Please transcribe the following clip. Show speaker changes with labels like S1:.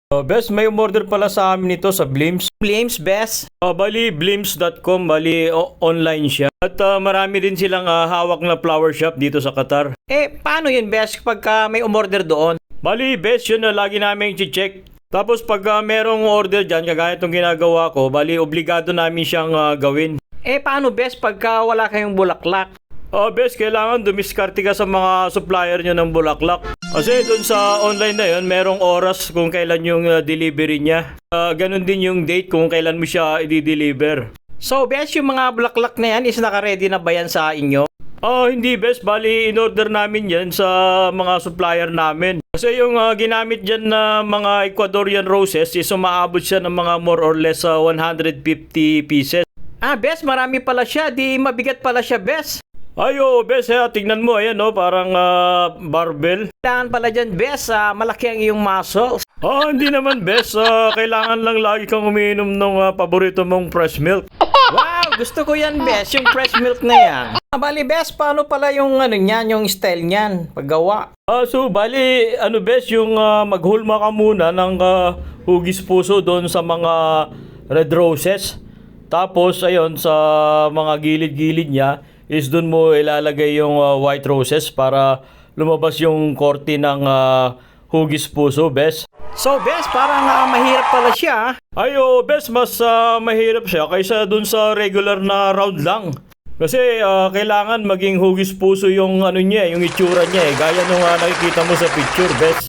S1: Bes, may umorder pala sa amin ito sa Blims.
S2: Flames, best.
S1: Bali, blims.com, bali online siya. At marami din silang hawak na flower shop dito sa Qatar.
S2: Paano yun, best, pagka may umorder doon?
S1: Bali, bes, yun na lagi namin i-check. Tapos pag merong order dyan, kagaya itong ginagawa ko, bali, obligado namin siyang gawin.
S2: Paano, best, pagka wala kayong bulaklak?
S1: Bes, kailangan dumiskarte ka sa mga supplier nyo ng bulaklak. Kasi dun sa online na yun, merong oras kung kailan yung delivery niya. Ganon din yung date kung kailan mo siya i-deliver.
S2: So, best, yung mga bulaklak na yan is naka-ready na ba yan sa inyo?
S1: Hindi bes, bali in-order namin yan sa mga supplier namin. Kasi yung ginamit dyan na mga Ecuadorian roses is umaabot siya ng mga more or less 150 pieces.
S2: Best, marami pala siya. Di mabigat pala siya, best.
S1: Bes, tignan mo, ayan parang barbell.
S2: Kailangan pala dyan, best. Malaki ang iyong muscles.
S1: Hindi naman bes, kailangan lang lagi kang umiinom ng paborito mong fresh milk.
S2: Wow, gusto ko yan, best. Yung fresh milk na yan. Bali, best, paano pala yung niyan, yung style niyan, paggawa?
S1: Bali, bes, yung maghulma ka muna ng hugis puso doon sa mga red roses. Tapos, ayun, sa mga gilid-gilid niya, is doon mo ilalagay yung white roses para lumabas yung korte ng hugis puso, bes.
S2: So, best, parang mahirap pala siya.
S1: Bes, mas mahirap siya kaysa dun sa regular na round lang. Kasi kailangan maging hugis puso yung niya, yung itsura niya gaya nung nakikita mo sa picture, bes.